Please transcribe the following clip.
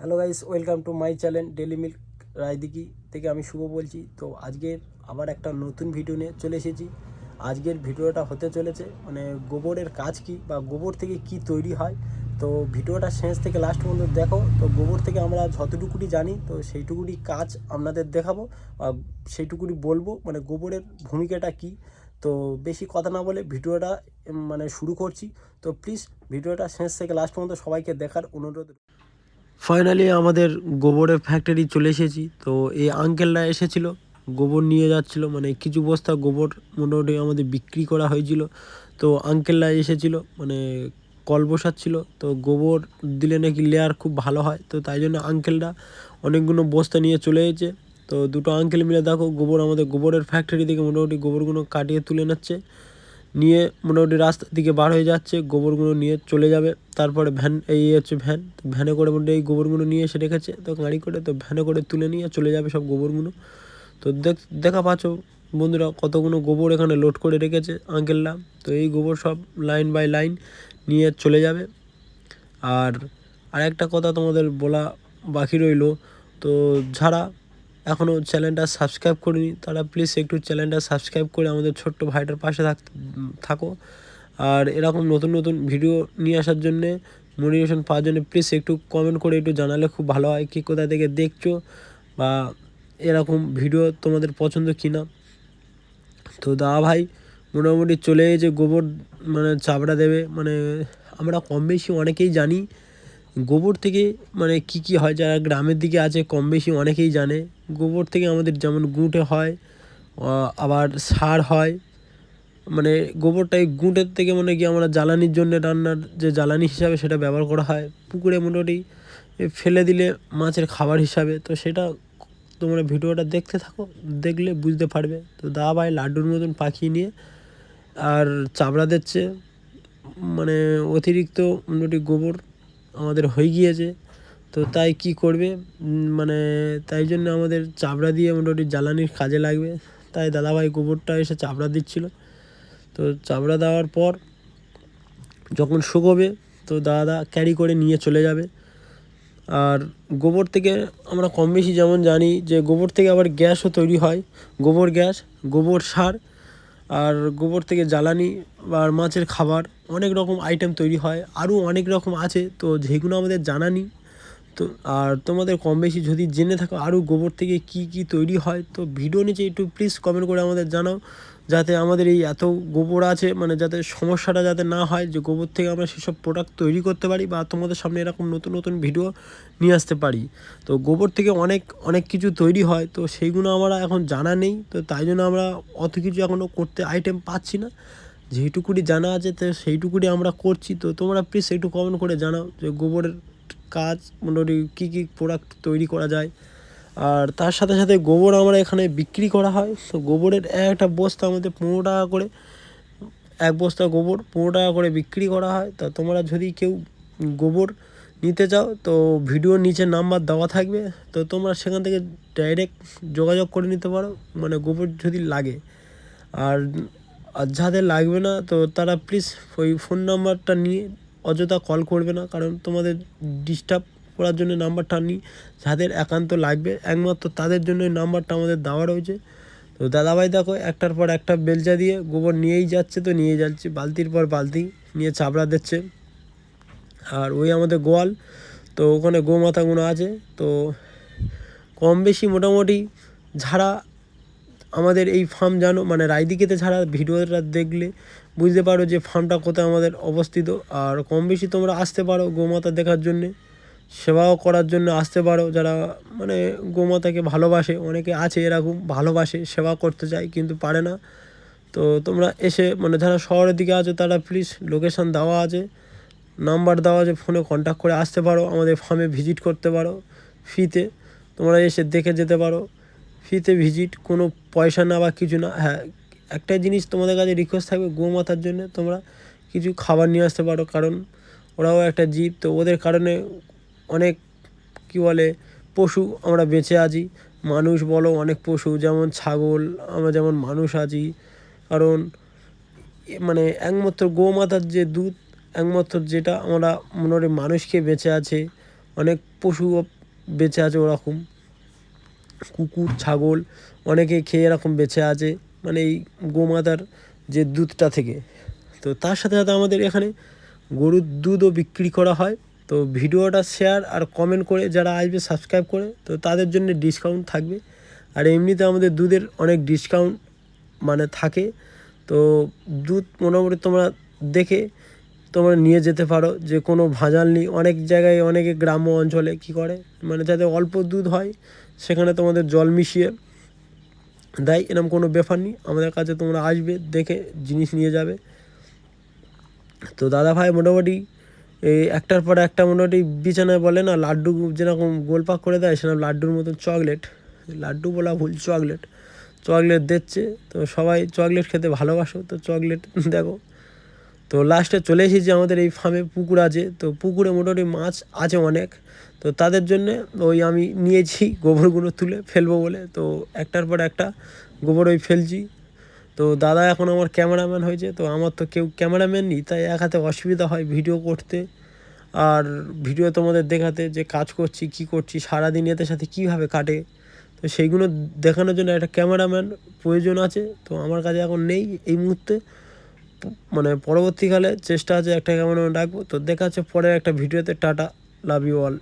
Hello guys, welcome to my channel daily milk Raidighi থেকে আমি শুভ বলছি। তো আজকের আবার একটা নতুন ভিডিও নিয়ে চলে এসেছি। আজকের ভিডিওটা হতে চলেছে মানে গোবরের কাজ কি বা গোবর থেকে কি তৈরি হয়। তো ভিডিওটা শেষ থেকে লাস্ট পর্যন্ত দেখো। তো গোবর থেকে আমরা যতটুকুনি জানি তো সেইটুকুনি কাজ আপনাদের দেখাবো বা সেইটুকুনি বলবো, মানে গোবরের ভূমিকাটা কি। তো বেশি কথা না বলে ভিডিওটা মানে শুরু করছি। তো প্লিজ ভিডিওটা শেষ থেকে লাস্ট পর্যন্ত সবাইকে দেখার অনুরোধ। ফাইনালি আমাদের গোবরের ফ্যাক্টরি চলে এসেছি। তো এই আঙ্কেলরা এসেছিলো, গোবর নিয়ে যাচ্ছিলো, মানে কিছু বস্তা গোবর মোটামুটি আমাদের বিক্রি করা হয়েছিল। তো আঙ্কেলরা এসেছিলো, মানে কল বসাচ্ছিলো। তো গোবর দিলে নাকি লেয়ার খুব ভালো হয়, তো তাই জন্য আঙ্কেলরা অনেকগুলো বস্তা নিয়ে চলে এসেছে। তো দুটো আঙ্কেল মিলে দেখো গোবর আমাদের গোবরের ফ্যাক্টরি থেকে মোটামুটি গোবরগুলো কাটিয়ে তুলে নিচ্ছে, নিয়ে মোটামুটি রাস্তার দিকে বার হয়ে যাচ্ছে। গোবরগুলো নিয়ে চলে যাবে। তারপরে ভ্যান, এই হচ্ছে ভ্যান, ভ্যানে করে মোটামুটি এই গোবরগুলো নিয়ে এসে রেখেছে। তো গাড়ি করে তো ভ্যানে করে তুলে নিয়ে চলে যাবে সব গোবরগুলো। তো দেখা পাচ্ছ বন্ধুরা কতগুলো গোবর এখানে লোড করে রেখেছে আঙ্কেলরা। তো এই গোবর সব লাইন বাই লাইন নিয়ে চলে যাবে। আর আরেকটা কথা তোমাদের বলা বাকি রইল, তো যারা এখনও চ্যানেলটা সাবস্ক্রাইব করিনি তারা প্লিজ একটু চ্যানেলটা সাবস্ক্রাইব করে আমাদের ছোট্ট ভাইটার পাশে থাকো। আর এরকম নতুন নতুন ভিডিও নিয়ে আসার জন্যে, মোটিভেশন পাওয়ার জন্য প্লিজ একটু কমেন্ট করে একটু জানালে খুব ভালো হয়, কি কোথা থেকে দেখছো বা এরকম ভিডিও তোমাদের পছন্দ কি না। তো দাদা ভাই মোটামুটি চলে এসেছে গোবর মানে চাপড়া দেবে। মানে আমরা কম বেশি অনেকেই জানি গোবর থেকে মানে কি হয়, যারা গ্রামের দিকে আছে কম বেশি অনেকেই জানে গোবর থেকে আমাদের যেমন গুঁটে হয়, আবার সার হয়। মানে গোবরটাই গুঁটের থেকে মানে কি আমরা জ্বালানির জন্য, রান্নার যে জ্বালানি হিসাবে সেটা ব্যবহার করা হয়। পুকুরে মোটামুটি ফেলে দিলে মাছের খাবার হিসাবে। তো সেটা তোমরা ভিডিওটা দেখতে থাকো, দেখলে বুঝতে পারবে। তো দা ভাই লাড্ডুর মতন পাখিয়ে নিয়ে আর চাপড়া দিচ্ছে, মানে অতিরিক্ত মোটামুটি গোবর আমাদের হয়ে গিয়েছে। তো তাই কি করবে, মানে তাই জন্য আমাদের চাপড়া দিয়ে মোটামুটি জ্বালানির কাজে লাগবে। তাই দাদাভাই গোবরটা এসে চাপড়া দিচ্ছিলো। তো চাপড়া দেওয়ার পর যখন শুকোবে তো দাদা ক্যারি করে নিয়ে চলে যাবে। আর গোবর থেকে আমরা কম বেশি যেমন জানি যে গোবর থেকে আবার গ্যাসও তৈরি হয়, গোবর গ্যাস, গোবর সার। আর গোবর থেকে জ্বালানি আর মাছের খাবার, অনেক রকম আইটেম তৈরি হয়। আরও অনেক রকম আছে তো যেগুলো আমাদের জানা নেই। তো আর তোমাদের কম বেশি যদি জেনে থাকো আরও গোবর থেকে কি তৈরি হয়, তো ভিডিও নিচে একটু প্লিজ কমেন্ট করে আমাদের জানাও, যাতে আমাদের এই এত গোবর আছে মানে যাতে সমস্যাটা যাতে না হয়, যে গোবর থেকে আমরা সেসব প্রোডাক্ট তৈরি করতে পারি বা তোমাদের সামনে এরকম নতুন নতুন ভিডিও নিয়ে আসতে পারি। তো গোবর থেকে অনেক অনেক কিছু তৈরি হয়, তো সেইগুলো আমরা এখন জানা নেই। তো তাই জন্য আমরা অত কিছু এখনও করতে আইটেম পাচ্ছি না। যেইটুকুনি জানা আছে তো সেইটুকুনি আমরা করছি। তো তোমরা প্লিজ একটু কমেন্ট করে জানাও যে গোবরের কাজ মোটামুটি কী প্রোডাক্ট তৈরি করা যায়। আর তার সাথে সাথে গোবর আমরা এখানে বিক্রি করা হয়। তো গোবরের একটা বস্তা আমাদের 15 টাকা করে, এক বস্তা গোবর 15 টাকা করে বিক্রি করা হয়। তা তোমরা যদি কেউ গোবর নিতে চাও তো ভিডিওর নিচে নাম্বার দেওয়া থাকবে, তো তোমরা সেখান থেকে ডাইরেক্ট যোগাযোগ করে নিতে পারো, মানে গোবর যদি লাগে। আর যাদের লাগবে না তো তারা প্লিজ ওই ফোন নাম্বারটা নিয়ে অযথা কল করবে না, কারণ তোমাদের ডিস্টার্ব করার জন্য নাম্বারটা নিই। যাদের একান্ত লাগবে একমাত্র তাদের জন্য এই নাম্বারটা আমাদের দেওয়া রয়েছে। তো দাদাভাই দেখো একটার পর একটা বেলচা দিয়ে গোবর নিয়েই যাচ্ছে, তো নিয়ে যাচ্ছে বালতির পর বালতি নিয়ে চাপড়া দিচ্ছে। আর ওই আমাদের গোয়াল, তো ওখানে গোমাতাগুলো আছে। তো কম বেশি মোটামুটি যারা আমাদের এই ফার্ম জানো, মানে রায়দিঘিতে ছাড়া ভিডিওটা দেখলে বুঝতে পারো যে ফার্মটা কোথায় আমাদের অবস্থিত। আর কম বেশি তোমরা আসতে পারো গোমাতা দেখার জন্যে, সেবাও করার জন্য আসতে পারো। যারা মানে গোমাতাকে ভালোবাসে, অনেকে আছে এরকম ভালোবাসে, সেবা করতে চায় কিন্তু পারে না। তো তোমরা এসে মানে যারা শহরের দিকে আছো তারা প্লিজ লোকেশান দেওয়া আছে, নাম্বার দেওয়া আছে, ফোনে কন্ট্যাক্ট করে আসতে পারো, আমাদের ফার্মে ভিজিট করতে পারো ফ্রিতে। তোমরা এসে দেখে যেতে পারো ফ্রিতে ভিজিট, কোনো পয়সা না বা কিছু না। হ্যাঁ, একটা জিনিস তোমাদের কাছে রিকোয়েস্ট থাকবে, গোমাতার জন্য তোমরা কিছু খাবার নিয়ে আসতে পারো, কারণ ওরাও একটা জীব। তো ওদের কারণে অনেক কী বলে পশু আমরা বেঁচে আছি। মানুষ বলো, অনেক পশু যেমন ছাগল, আমরা যেমন মানুষ আছি। কারণ মানে একমাত্র গোমাতার যে দুধ, একমাত্র যেটা আমরা মনে মানুষকে বেঁচে আছে, অনেক পশু বেঁচে আছে ওরকম, কুকুর ছাগল অনেকে খেয়ে এরকম বেঁচে আছে, মানে এই গোমাতার যে দুধটা থেকে। তো তার সাথে সাথে আমাদের এখানে গরুর দুধও বিক্রি করা হয়। তো ভিডিওটা শেয়ার আর কমেন্ট করে যারা আসবে সাবস্ক্রাইব করে, তো তাদের জন্য ডিসকাউন্ট থাকবে। আর এমনিতে আমাদের দুধের অনেক ডিসকাউন্ট মানে থাকে। তো দুধ মোটামুটি তোমরা দেখে তোমরা নিয়ে যেতে পারো, যে কোনো ভেজাল নেই। অনেক জায়গায় অনেকে গ্রাম্য অঞ্চলে কী করে, মানে যাতে অল্প দুধ হয় সেখানে তোমাদের জল মিশিয়ে দেয়, এরকম কোনো ব্যাপার নেই। আমাদের কাছে তোমরা আসবে, দেখে জিনিস নিয়ে যাবে। তো দাদা ভাই মোটামুটি এই একটার পর একটা মোটামুটি বিছানায় বলে না লাড্ডু যেরকম গোলপাক করে দেয়, সেরকম লাড্ডুর মতন চকলেট, লাড্ডু বলা ভুল, চকলেট দিচ্ছে। তো সবাই চকলেট খেতে ভালোবাসো, তো চকলেট দেখো। তো লাস্টে চলে এসেছি আমাদের এই ফার্মে, পুকুর আছে। তো পুকুরে মোটামুটি মাছ আছে অনেক। তো তাদের জন্যে ওই আমি নিয়েছি গোবরগুলো তুলে ফেলবো বলে, তো একটার পর একটা গোবর ওই ফেলছি। তো দাদা এখন আমার ক্যামেরাম্যান হয়েছে, তো আমার তো কেউ ক্যামেরাম্যান নেই, তাই এক হাতে অসুবিধা হয় ভিডিও করতে আর ভিডিও তোমাদের দেখাতে, যে কাজ করছি কী করছি সারাদিন এদের সাথে কীভাবে কাটে। তো সেইগুলো দেখানোর জন্য একটা ক্যামেরাম্যান প্রয়োজন আছে। তো আমার কাছে এখন নেই এই মুহূর্তে, মানে পরবর্তীকালে চেষ্টা আছে একটা ক্যামেরাম্যান রাখবো। তো দেখা হচ্ছে পরের একটা ভিডিওতে। Tata, love you all.